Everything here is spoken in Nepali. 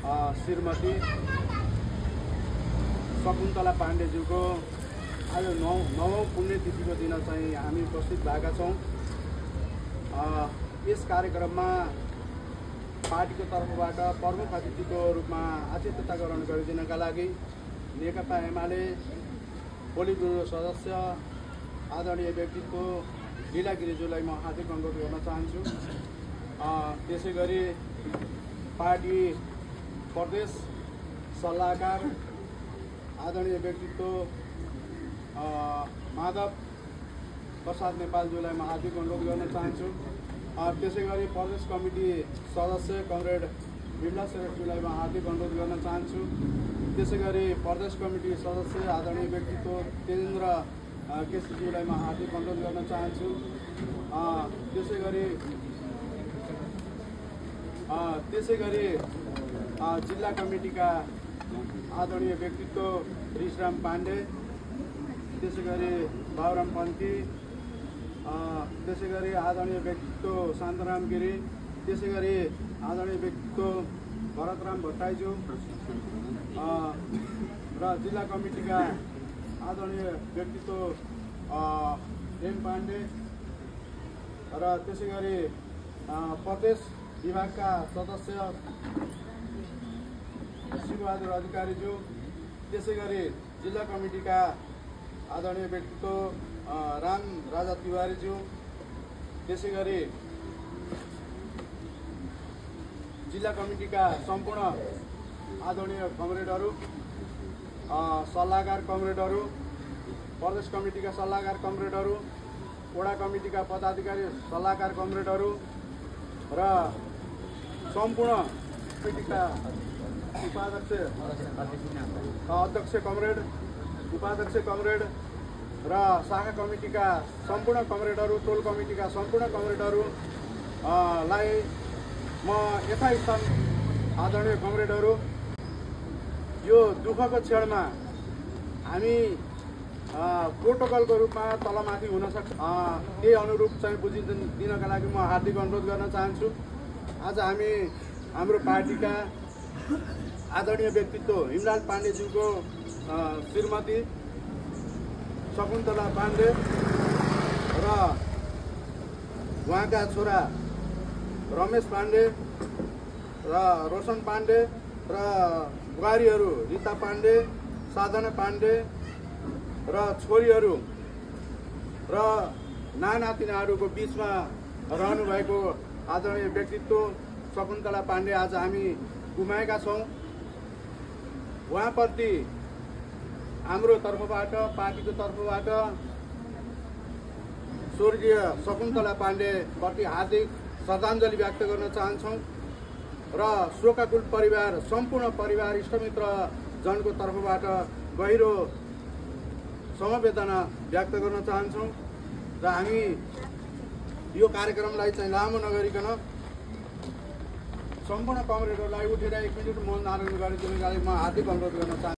श्रीमती शकुन्तला पाण्डेज्यूको आज 9औं पुण्यतिथिको दिन चाहिँ हामी उपस्थित भएका छौँ। यस कार्यक्रममा पार्टीको तर्फबाट प्रमुख अतिथिको रूपमा आतिथ्यता ग्रहण गरिदिनका लागि नेकपा एमाले पोलिट ब्युरो सदस्य आदरणीय व्यक्तित्व लीला गिरिज्यूलाई म हार्दिक अनुरोध गर्न चाहन्छु। त्यसैगरी पार्टी प्रदेश सल्लाहकार आदरणीय व्यक्तित्व माधव प्रसाद नेपालज्यूलाई म हार्दिक अनुरोध गर्न चाहन्छु। त्यसैगरी प्रदेश कमिटी सदस्य कमरेड बिमला श्रेष्ठज्यूलाई म हार्दिक अनुरोध गर्न चाहन्छु। त्यसैगरी प्रदेश कमिटी सदस्य आदरणीय व्यक्तित्व तेजेन्द्र केसीज्यूलाई म हार्दिक अनुरोध गर्न चाहन्छु। त्यसैगरी जिल्ला कमिटीका आदरणीय व्यक्तित्व रिसराम पाण्डे, त्यसैगरी बाबुराम पन्थी, त्यसैगरी आदरणीय व्यक्तित्व शान्तराम गिरी, त्यसैगरी आदरणीय व्यक्तित्व भरतराम भट्टराईज्यू र जिल्ला कमिटीका आदरणीय व्यक्तित्व एम पाण्डे र त्यसैगरी प्रदेश विभागका सदस्य शिवबहादुर अधिकारीज्यू, त्यसैगरी जिल्ला कमिटीका आदरणीय व्यक्तित्व राम राजा तिवारीज्यू, त्यसैगरी जिल्ला कमिटीका सम्पूर्ण आदरणीय कमरेडहरू, सल्लाहकार कमरेडहरू, प्रदेश कमिटीका सल्लाहकार कमरेडहरू, वडा कमिटीका पदाधिकारी सल्लाहकार कमरेडहरू र सम्पूर्ण कमिटीका अध्यक्ष कमरेड, उपाध्यक्ष कमरेड र शाखा कमिटीका सम्पूर्ण कमरेडहरू, टोल कमिटीका सम्पूर्ण कमरेडहरूलाई म यथास्थान आदरणीय कमरेडहरू, यो दुःखको क्षणमा हामी प्रोटोकलको रूपमा तलमाथि हुन सक्छ, त्यही अनुरूप चाहिँ बुझिदिनका लागि म हार्दिक अनुरोध गर्न चाहन्छु। आज हामी हाम्रो पार्टीका आदरणीय व्यक्तित्व हिमलाल पाण्डेज्यूको श्रीमती शकुन्तला पाण्डे र उहाँका छोरा रमेश पाण्डे र रोशन पाण्डे र बुहारीहरू रीता पाण्डे, साधना पाण्डे र छोरीहरू र नातिनाहरूको बिचमा रहनुभएको आदरणीय व्यक्तित्व शकुन्तला पाण्डे आज हामी गुमाएका छौँ। उहाँप्रति हाम्रो तर्फबाट, पार्टीको तर्फबाट स्वर्गीय शकुन्तला पाण्डेप्रति हार्दिक श्रद्धाञ्जली व्यक्त गर्न चाहन्छौँ र शोकाकुल परिवार, सम्पूर्ण परिवार, इष्टमित्र जनको तर्फबाट गहिरो समवेदना व्यक्त गर्न चाहन्छौँ र हामी यो कार्यक्रमलाई चाहिँ लामो नगरिकन सम्पूर्ण कमरेडहरूलाई उठेर 1 मिनट मौन धारण गरिदिनुको लागि म हार्दिक अनुरोध गर्न चाहन्छु।